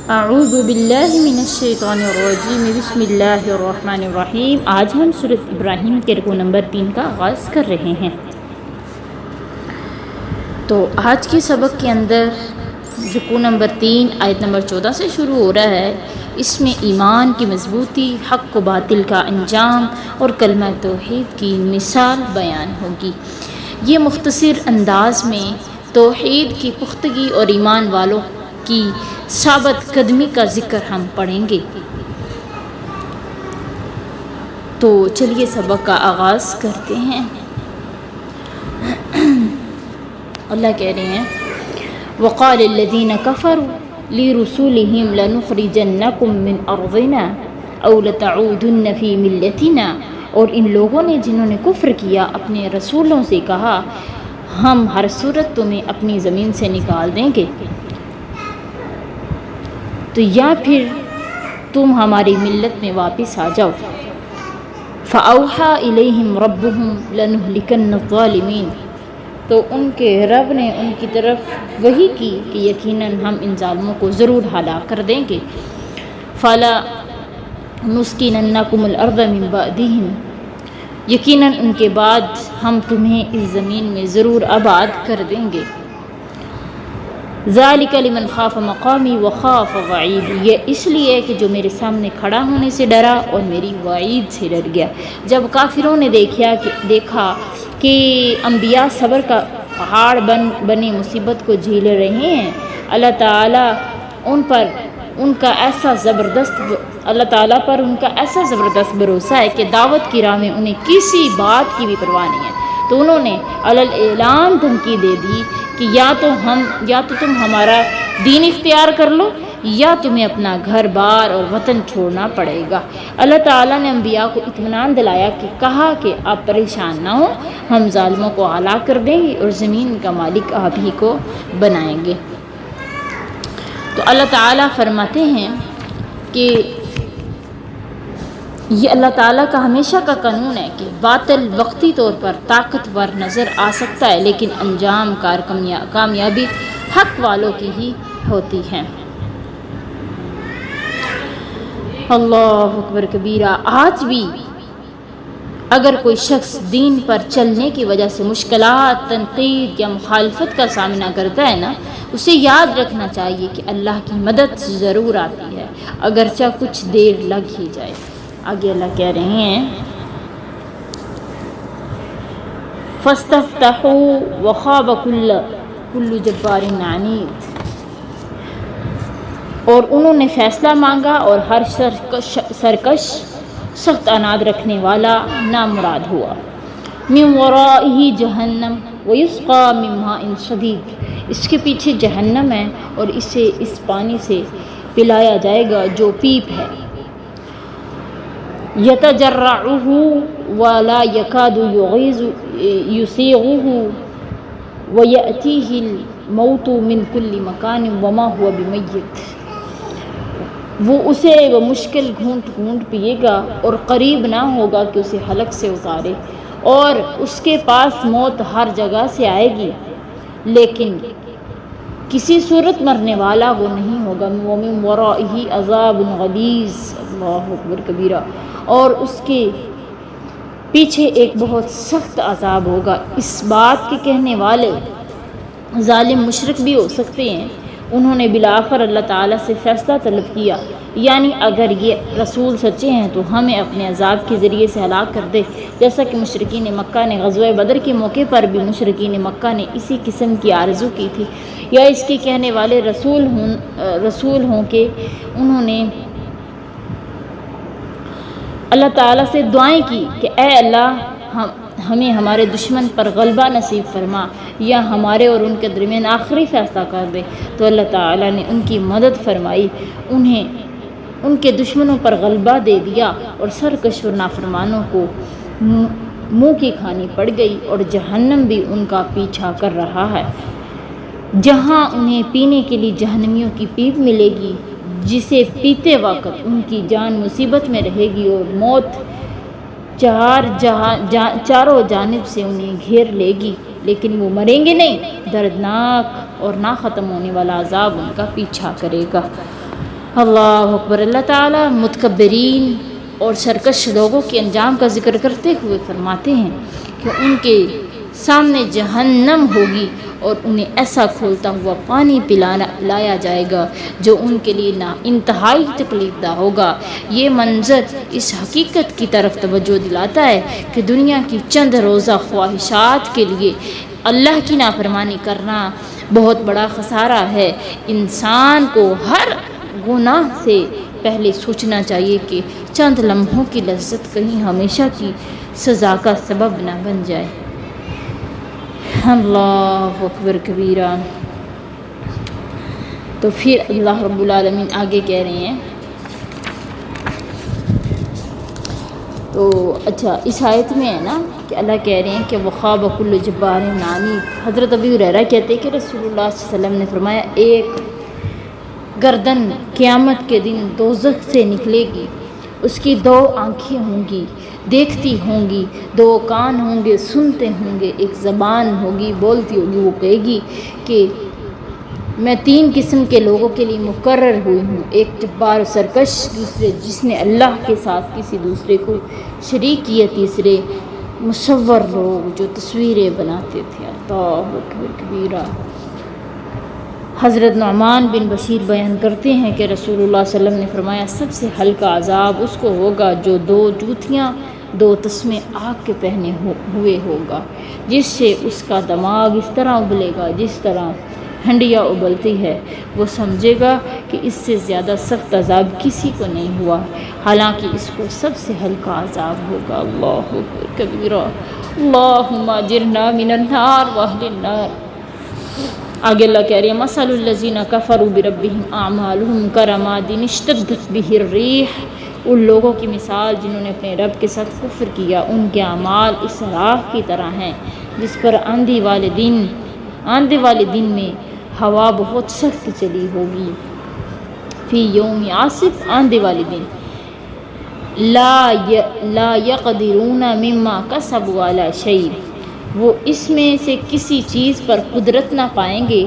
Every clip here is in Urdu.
اعوذ باللہ من الشیطان الرجیم بسم اللہ الرحمن الرحیم۔ آج ہم سورۃ ابراہیم کے رکوع نمبر 3 کا آغاز کر رہے ہیں۔ تو آج کے سبق کے اندر رکوع نمبر 3 آیت نمبر 14 سے شروع ہو رہا ہے۔ اس میں ایمان کی مضبوطی، حق و باطل کا انجام اور کلمہ توحید کی مثال بیان ہوگی۔ یہ مختصر انداز میں توحید کی پختگی اور ایمان والوں کی ثابت قدمی کا ذکر ہم پڑھیں گے۔ تو چلیے سبق کا آغاز کرتے ہیں۔ اللہ کہہ رہے ہیں وَقَالَ الَّذِينَ كَفَرُوا لِرُسُولِهِمْ لَنُخْرِجَنَّكُمْ مِنْ أَرْضِنَا أَوْ لَتَعُودُنَّ فِي مِلَّتِنَا، اور ان لوگوں نے جنہوں نے کفر کیا اپنے رسولوں سے کہا ہم ہر صورت تمہیں اپنی زمین سے نکال دیں گے، تو یا پھر تم ہماری ملت میں واپس آ جاؤ۔ فَأَوْحَى إِلَيْهِمْ رَبُّهُمْ لَنُهْلِكَنَّ الظَّالِمِينَ، تو ان کے رب نے ان کی طرف وحی کی کہ یقیناً ہم ان ظالموں کو ضرور ہلاک کر دیں گے۔ فَلَا نُسْكِنَنَّكُمُ الْأَرْضَ مِنْ بَعْدِهِمْ، یقیناً ان کے بعد ہم تمہیں اس زمین میں ضرور آباد کر دیں گے۔ ذَلِكَ لِمَنْ خَافَ مَقَامِي وَخَافَ وَعِيدِ، یہ اس لیے کہ جو میرے سامنے کھڑا ہونے سے ڈرا اور میری وعید سے ڈر گیا۔ جب کافروں نے دیکھا کہ انبیاء صبر کا پہاڑ بنے مصیبت کو جھیل رہے ہیں، اللہ تعالیٰ پر ان کا ایسا زبردست بھروسہ ہے کہ دعوت کی راہ میں انہیں کسی بات کی بھی پرواہ نہیں ہے، تو انہوں نے اعلان دھمکی دے دی کہ یا تو تم ہمارا دین اختیار کر لو یا تمہیں اپنا گھر بار اور وطن چھوڑنا پڑے گا۔ اللہ تعالیٰ نے انبیاء کو اطمینان دلایا کہ کہا کہ آپ پریشان نہ ہو، ہم ظالموں کو ہلاک کر دیں گے اور زمین کا مالک آپ ہی کو بنائیں گے۔ تو اللہ تعالیٰ فرماتے ہیں کہ یہ اللہ تعالیٰ کا ہمیشہ کا قانون ہے کہ باطل وقتی طور پر طاقتور نظر آ سکتا ہے، لیکن انجام کامیابی حق والوں کی ہی ہوتی ہے۔ اللہ اکبر کبیرہ۔ آج بھی اگر کوئی شخص دین پر چلنے کی وجہ سے مشکلات، تنقید یا مخالفت کا سامنا کرتا ہے نا، اسے یاد رکھنا چاہیے کہ اللہ کی مدد ضرور آتی ہے، اگرچہ کچھ دیر لگ ہی جائے۔ آگے اللہ کہہ رہے ہیں فَاسْتَفْتَحُوا وَخَابَ كُلُّ جَبَّارٍ عَنِيدٍ، اور انہوں نے فیصلہ مانگا اور ہر سرکش سخت عناد رکھنے والا نامراد ہوا۔ مِن وَرَائِهِ جَهَنَّمُ وَيُسْقَى مِن مَّاءٍ صَدِيدٍ، اس کے پیچھے جہنم ہے اور اسے اس پانی سے پلایا جائے گا جو پیپ ہے۔ يَتَجَرَّعُهُ وَلَا يَكَادُ يُسِيغُهُ وَيَأْتِيهِ الْمَوْتُ مِن كُلِّ مَكَانٍ وَمَا هُوَ بِمَيِّتٍ، وہ اسے مشکل گھونٹ پیے گا اور قریب نہ ہوگا کہ اسے حلق سے اتارے، اور اس کے پاس موت ہر جگہ سے آئے گی لیکن کسی صورت مرنے والا وہ نہیں ہوگا۔ وَمِن وَرَائِهِ عَذَابٌ غَلِيظٌ، اللہ اکبر کبیرہ، اور اس کے پیچھے ایک بہت سخت عذاب ہوگا۔ اس بات کے کہنے والے ظالم مشرک بھی ہو سکتے ہیں۔ انہوں نے بالآخر اللہ تعالیٰ سے فیصلہ طلب کیا، یعنی اگر یہ رسول سچے ہیں تو ہمیں اپنے عذاب کے ذریعے سے ہلاک کر دے، جیسا کہ مشرکین مکہ نے غزوہ بدر کے موقع پر بھی مشرکین مکہ نے اسی قسم کی آرزو کی تھی۔ یا اس کے کہنے والے رسول ہوں کہ انہوں نے اللہ تعالیٰ سے دعائیں کی کہ اے اللہ ہمیں ہمارے دشمن پر غلبہ نصیب فرما یا ہمارے اور ان کے درمیان آخری فیصلہ کر دے، تو اللہ تعالیٰ نے ان کی مدد فرمائی، انہیں ان کے دشمنوں پر غلبہ دے دیا اور سرکش اور نافرمانوں کو منہ کی کھانی پڑ گئی، اور جہنم بھی ان کا پیچھا کر رہا ہے، جہاں انہیں پینے کے لیے جہنمیوں کی پیپ ملے گی، جسے پیتے وقت ان کی جان مصیبت میں رہے گی اور موت چاروں جانب سے انہیں گھیر لے گی، لیکن وہ مریں گے نہیں۔ دردناک اور نہ ختم ہونے والا عذاب ان کا پیچھا کرے گا۔ اللہ اکبر۔ اللہ تعالیٰ متکبرین اور سرکش لوگوں کے انجام کا ذکر کرتے ہوئے فرماتے ہیں کہ ان کے سامنے جہنم ہوگی اور انہیں ایسا کھولتا ہوا پانی پلایا جائے گا جو ان کے لیے انتہائی تکلیف دہ ہوگا۔ یہ منظر اس حقیقت کی طرف توجہ دلاتا ہے کہ دنیا کی چند روزہ خواہشات کے لیے اللہ کی نافرمانی کرنا بہت بڑا خسارہ ہے۔ انسان کو ہر گناہ سے پہلے سوچنا چاہیے کہ چند لمحوں کی لذت کہیں ہمیشہ کی سزا کا سبب نہ بن جائے۔ اللہ اکبر کبیرہ۔ تو پھر اللہ رب العالمین آگے کہہ رہے ہیں، تو اچھا اس آیت میں ہے نا کہ اللہ کہہ رہے ہیں کہ وخاب کل جبار عنید۔ حضرت ابی ہریرہ کہتے ہیں کہ رسول اللہ صلی اللہ علیہ وسلم نے فرمایا ایک گردن قیامت کے دن دوزخ سے نکلے گی، اس کی دو آنکھیں ہوں گی دیکھتی ہوں گی، دو کان ہوں گے سنتے ہوں گے، ایک زبان ہوگی بولتی ہوگی، وہ کہے گی کہ میں تین قسم کے لوگوں کے لیے مقرر ہوئی ہوں، ایک جبار سرکش، دوسرے جس نے اللہ کے ساتھ کسی دوسرے کو شریک کیا، تیسرے مصور لوگ جو تصویریں بناتے تھے۔ اللہ اکبر کبیرہ۔ حضرت نعمان بن بشیر بیان کرتے ہیں کہ رسول اللہ صلی اللہ علیہ وسلم نے فرمایا سب سے ہلکا عذاب اس کو ہوگا جو دو جوتیاں دو تسمے آگ کے پہنے ہوئے ہوگا، جس سے اس کا دماغ اس طرح ابلے گا جس طرح ہنڈیا ابلتی ہے، وہ سمجھے گا کہ اس سے زیادہ سخت عذاب کسی کو نہیں ہوا، حالانکہ اس کو سب سے ہلکا عذاب ہوگا۔ اللہ اکبر کبیرہ۔ اللہم اجرنا من النار واہل النار۔ آگے اللہ کہہ رہے ہیں مثل الذین کفروا بربہم اعمالہم کرماد اشتدت بہ الریح۔ ان لوگوں کی مثال جنہوں نے اپنے رب کے ساتھ کفر کیا، ان کے اعمال اس راہ کی طرح ہیں جس پر آندھی والے دن میں ہوا بہت سخت چلی ہوگی، فی یوم عاصف، آندھی والے دن، لا یقدرون مما کسبوا علی شیء، وہ اس میں سے کسی چیز پر قدرت نہ پائیں گے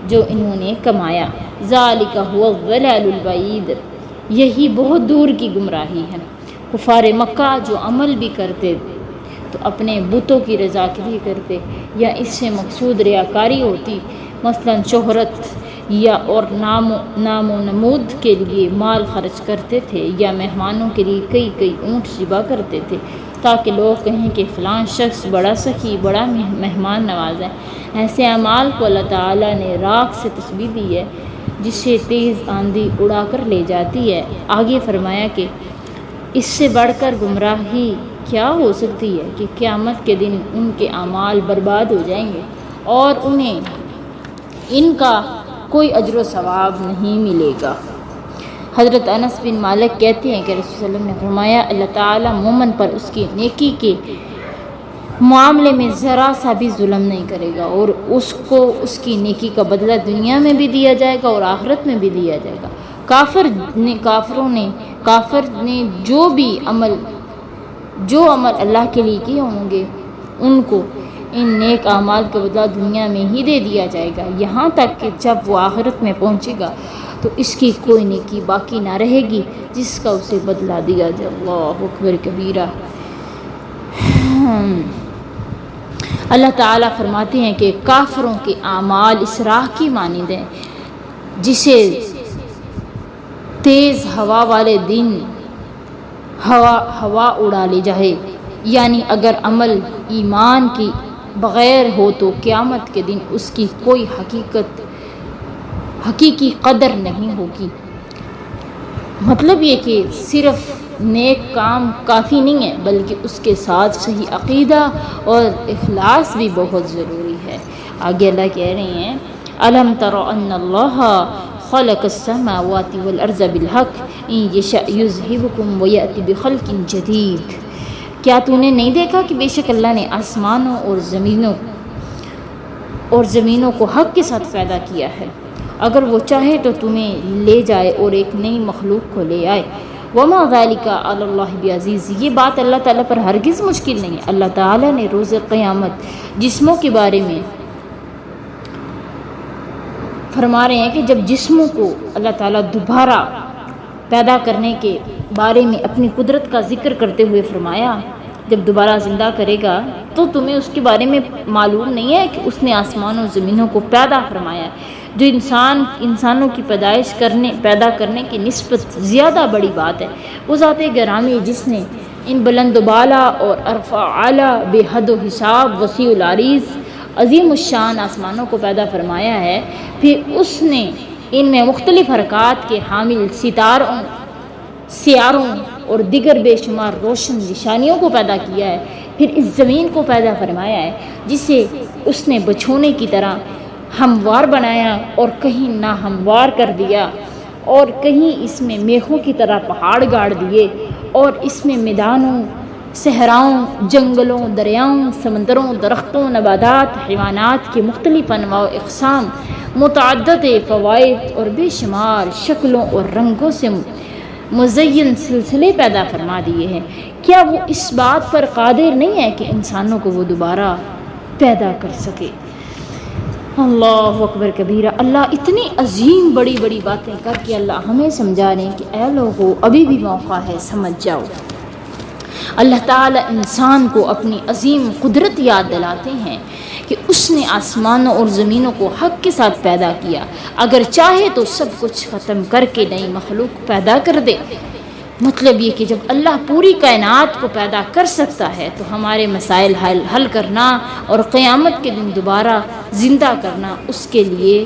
جو انہوں نے کمایا، ذالک هو الضلال البعید، یہی بہت دور کی گمراہی ہے۔ کفار مکہ جو عمل بھی کرتے تو اپنے بتوں کی رضا کے لیے کرتے، یا اس سے مقصود ریاکاری ہوتی، مثلا شہرت یا اور نام و نمود کے لیے مال خرچ کرتے تھے، یا مہمانوں کے لیے کئی اونٹ ذبح کرتے تھے تاکہ لوگ کہیں کہ فلاں شخص بڑا سخی، بڑا مہمان نواز ہے۔ ایسے اعمال کو اللہ تعالیٰ نے راکھ سے تشبیہ دی ہے جس سے تیز آندھی اڑا کر لے جاتی ہے۔ آگے فرمایا کہ اس سے بڑھ کر گمراہی کیا ہو سکتی ہے کہ قیامت کے دن ان کے اعمال برباد ہو جائیں گے اور انہیں ان کا کوئی اجر و ثواب نہیں ملے گا۔ حضرت انس بن مالک کہتے ہیں کہ رسول صلی اللہ علیہ وسلم نے فرمایا اللہ تعالیٰ مومن پر اس کی نیکی کے معاملے میں ذرا سا بھی ظلم نہیں کرے گا، اور اس کو اس کی نیکی کا بدلہ دنیا میں بھی دیا جائے گا اور آخرت میں بھی دیا جائے گا۔ کافر نے جو عمل اللہ کے لیے کیے ہوں گے ان کو ان نیک اعمال کا بدلہ دنیا میں ہی دے دیا جائے گا، یہاں تک کہ جب وہ آخرت میں پہنچے گا تو اس کی کوئی نیکی باقی نہ رہے گی جس کا اسے بدلہ دیا جائے۔ اللہ اکبر کبیرہ۔ اللہ تعالیٰ فرماتے ہیں کہ کافروں کے اعمال اس راہ کی مانند ہیں جسے تیز ہوا والے دن ہوا اڑا لے جائے، یعنی اگر عمل ایمان کی بغیر ہو تو قیامت کے دن اس کی کوئی حقیقی قدر نہیں ہوگی۔ مطلب یہ کہ صرف نیک کام کافی نہیں ہے بلکہ اس کے ساتھ صحیح عقیدہ اور اخلاص بھی بہت ضروری ہے۔ آگے اللہ کہہ رہے ہیں الم تر ان اللہ خلق السماوات والارض بالحق ان یشاء یذہبکم ویأتی بخلق جدید۔ کیا تو نے نہیں دیکھا کہ بے شک اللہ نے آسمانوں اور زمینوں کو حق کے ساتھ پیدا کیا ہے، اگر وہ چاہے تو تمہیں لے جائے اور ایک نئی مخلوق کو لے آئے۔ وما ذلک علی اللہ بعزیز، یہ بات اللہ تعالیٰ پر ہرگز مشکل نہیں ہے۔ اللہ تعالیٰ نے روز قیامت جسموں کے بارے میں فرما رہے ہیں کہ جب جسموں کو اللہ تعالیٰ دوبارہ پیدا کرنے کے بارے میں اپنی قدرت کا ذکر کرتے ہوئے فرمایا جب دوبارہ زندہ کرے گا تو تمہیں اس کے بارے میں معلوم نہیں ہے کہ اس نے آسمان و زمینوں کو پیدا فرمایا جو انسانوں کی پیدا کرنے کی نسبت زیادہ بڑی بات ہے۔ وہ ذات گرامی جس نے ان بلند و بالا اور ارفع اعلیٰ بے حد و حساب وسیع العریض عظیم الشان آسمانوں کو پیدا فرمایا ہے، پھر اس نے ان میں مختلف حرکات کے حامل سیاروں اور دیگر بے شمار روشن نشانیوں کو پیدا کیا ہے، پھر اس زمین کو پیدا فرمایا ہے جسے اس نے بچھونے کی طرح ہموار بنایا اور کہیں ناہموار کر دیا، اور کہیں اس میں میخوں کی طرح پہاڑ گاڑ دیے، اور اس میں میدانوں، صحراؤں، جنگلوں، دریاؤں، سمندروں، درختوں، نباتات، حیوانات کے مختلف انواع و اقسام، متعدد فوائد اور بے شمار شکلوں اور رنگوں سے مزین سلسلے پیدا فرما دیے ہیں۔ کیا وہ اس بات پر قادر نہیں ہے کہ انسانوں کو وہ دوبارہ پیدا کر سکے؟ اللہ اکبر کبیرہ۔ اللہ اتنی عظیم بڑی بڑی باتیں کر کے اللہ ہمیں سمجھا رہے ہیں کہ اے لوگو ابھی بھی موقع ہے، سمجھ جاؤ۔ اللہ تعالیٰ انسان کو اپنی عظیم قدرت یاد دلاتے ہیں کہ اس نے آسمانوں اور زمینوں کو حق کے ساتھ پیدا کیا، اگر چاہے تو سب کچھ ختم کر کے نئی مخلوق پیدا کر دے۔ مطلب یہ کہ جب اللہ پوری کائنات کو پیدا کر سکتا ہے تو ہمارے مسائل حل کرنا اور قیامت کے دن دوبارہ زندہ کرنا اس کے لیے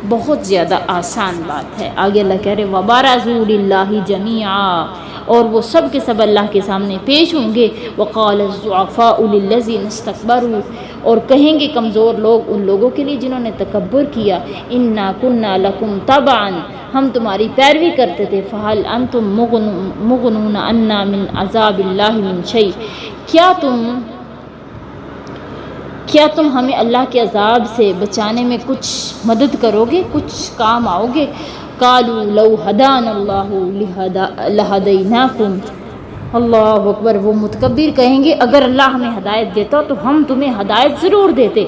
بہت زیادہ آسان بات ہے۔ آگے اللہ کہہ رہے وَبَرَزُوا لِلَّهِ جَمِيعًا، اور وہ سب کے سب اللہ کے سامنے پیش ہوں گے۔ وَقَالَ الضُّعَفَاءُ لِلَّذِينَ اسْتَكْبَرُوا، اور کہیں گے کمزور لوگ ان لوگوں کے لیے جنہوں نے تکبر کیا، إِنَّا كُنَّا لَكُمْ تَبَعًا، ہم تمہاری پیروی کرتے تھے، فَهَلْ أَنْتُمْ مُغْنُونَ عَنَّا مِنْ عَذَابِ اللَّهِ مِنْ شَيْءٍ، کیا تم ہمیں اللہ کے عذاب سے بچانے میں کچھ مدد کرو گے، کچھ کام آؤ گے؟ قالوا لو ہدانا اللہ لہدیناکم، اللہ اکبر۔ وہ متکبر کہیں گے اگر اللہ ہمیں ہدایت دیتا تو ہم تمہیں ہدایت ضرور دیتے۔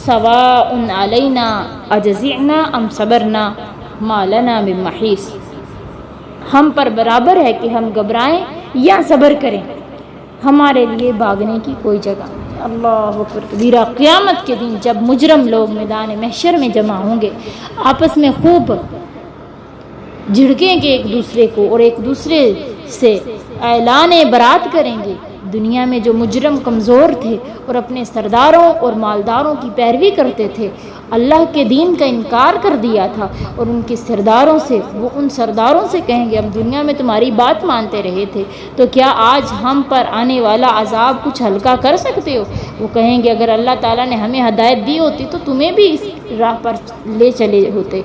سواء علینا اجزعنا ام صبرنا ما لنا من محیص، ہم پر برابر ہے کہ ہم گھبرائیں یا صبر کریں، ہمارے لیے بھاگنے کی کوئی جگہ نہیں۔ اللہ اکبر کبیرہ۔ قیامت کے دن جب مجرم لوگ میدان محشر میں جمع ہوں گے، آپس میں خوب جھڑکیں گے ایک دوسرے کو اور ایک دوسرے سے اعلان برات کریں گے۔ دنیا میں جو مجرم کمزور تھے اور اپنے سرداروں اور مالداروں کی پیروی کرتے تھے، اللہ کے دین کا انکار کر دیا تھا، اور ان کے سرداروں سے وہ ان سرداروں سے کہیں گے ہم دنیا میں تمہاری بات مانتے رہے تھے، تو کیا آج ہم پر آنے والا عذاب کچھ ہلکا کر سکتے ہو؟ وہ کہیں گے اگر اللہ تعالیٰ نے ہمیں ہدایت دی ہوتی تو تمہیں بھی اس راہ پر لے چلے ہوتے۔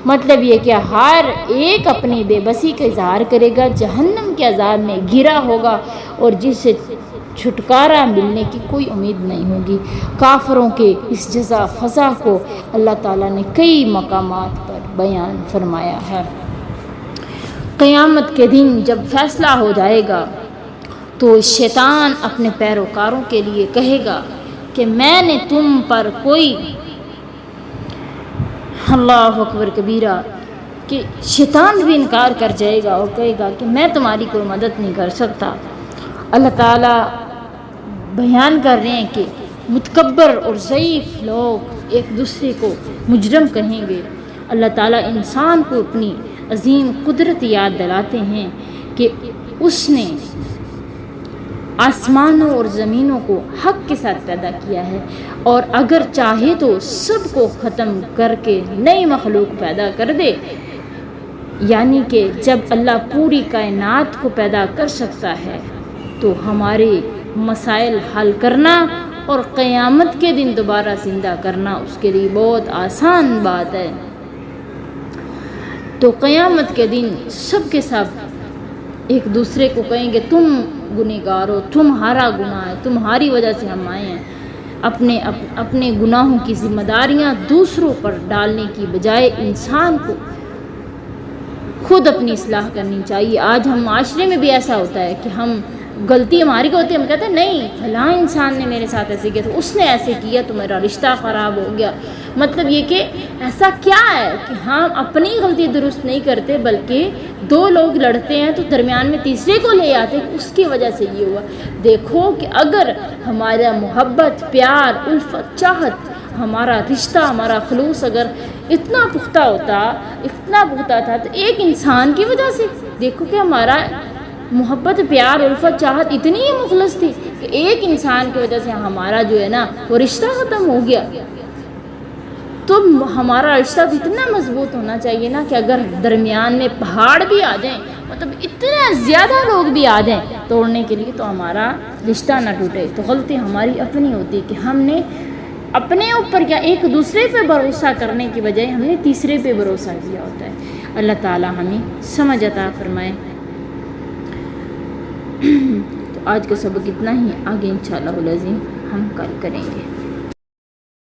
مطلب یہ کہ ہر ایک اپنی بے بسی کا اظہار کرے گا، جہنم کے عذاب میں گھرا ہوگا اور جس سے چھٹکارا ملنے کی کوئی امید نہیں ہوگی۔ کافروں کے اس جزا فضا کو اللہ تعالیٰ نے کئی مقامات پر بیان فرمایا ہے۔ قیامت کے دن جب فیصلہ ہو جائے گا تو شیطان اپنے پیروکاروں کے لیے کہے گا کہ میں نے تم پر کوئی، اللہ اکبر کبیرہ، کہ شیطان بھی انکار کر جائے گا اور کہے گا کہ میں تمہاری کوئی مدد نہیں کر سکتا۔ اللہ تعالیٰ بیان کر رہے ہیں کہ متکبر اور ضعیف لوگ ایک دوسرے کو مجرم کہیں گے۔ اللہ تعالیٰ انسان کو اپنی عظیم قدرت یاد دلاتے ہیں کہ اس نے آسمانوں اور زمینوں کو حق کے ساتھ پیدا کیا ہے، اور اگر چاہے تو سب کو ختم کر کے نئی مخلوق پیدا کر دے۔ یعنی کہ جب اللہ پوری کائنات کو پیدا کر سکتا ہے تو ہمارے مسائل حل کرنا اور قیامت کے دن دوبارہ زندہ کرنا اس کے لیے بہت آسان بات ہے۔ تو قیامت کے دن سب کے سب ایک دوسرے کو کہیں گے تم گنہگار ہو، تمہارا گناہ ہے، تمہاری وجہ سے ہم آئے ہیں۔ اپنے گناہوں کی ذمہ داریاں دوسروں پر ڈالنے کی بجائے انسان کو خود اپنی اصلاح کرنی چاہیے۔ آج ہم معاشرے میں بھی ایسا ہوتا ہے کہ ہم غلطی ہماری کو ہوتی ہے، ہم کہتے ہیں نہیں فلاں انسان نے میرے ساتھ ایسے کیا، تو اس نے ایسے کیا تو میرا رشتہ خراب ہو گیا. مطلب یہ کہ ایسا کیا ہے کہ ہم اپنی غلطی درست نہیں کرتے، بلکہ دو لوگ لڑتے ہیں تو درمیان میں تیسرے کو لے آتے ہیں، اس کی وجہ سے یہ ہوا. دیکھو کہ اگر ہمارا محبت، پیار، الفت، چاہت، ہمارا رشتہ، ہمارا خلوص اگر اتنا پختہ ہوتا، اتنا پختہ تھا، تو ایک انسان کی وجہ سے دیکھو کہ ہمارا محبت، پیار، الفت، چاہت اتنی ہی مخلص تھی کہ ایک انسان کی وجہ سے ہمارا جو ہے نا وہ رشتہ ختم ہو گیا. تو ہمارا رشتہ بھی اتنا مضبوط ہونا چاہیے نا کہ اگر درمیان میں پہاڑ بھی آ جائیں، مطلب اتنے زیادہ لوگ بھی آ جائیں توڑنے کے لیے، تو ہمارا رشتہ نہ ٹوٹے. تو غلطی ہماری اپنی ہوتی ہے کہ ہم نے اپنے اوپر کیا ایک دوسرے پہ بھروسہ کرنے کی بجائے ہم نے تیسرے پہ بھروسہ کیا ہوتا ہے. اللہ تعالی ہمیں سمجھ عطا فرمائے. تو آج کا سبق اتنا ہی، آگے انشاءاللہ العظیم ہم کل کریں گے.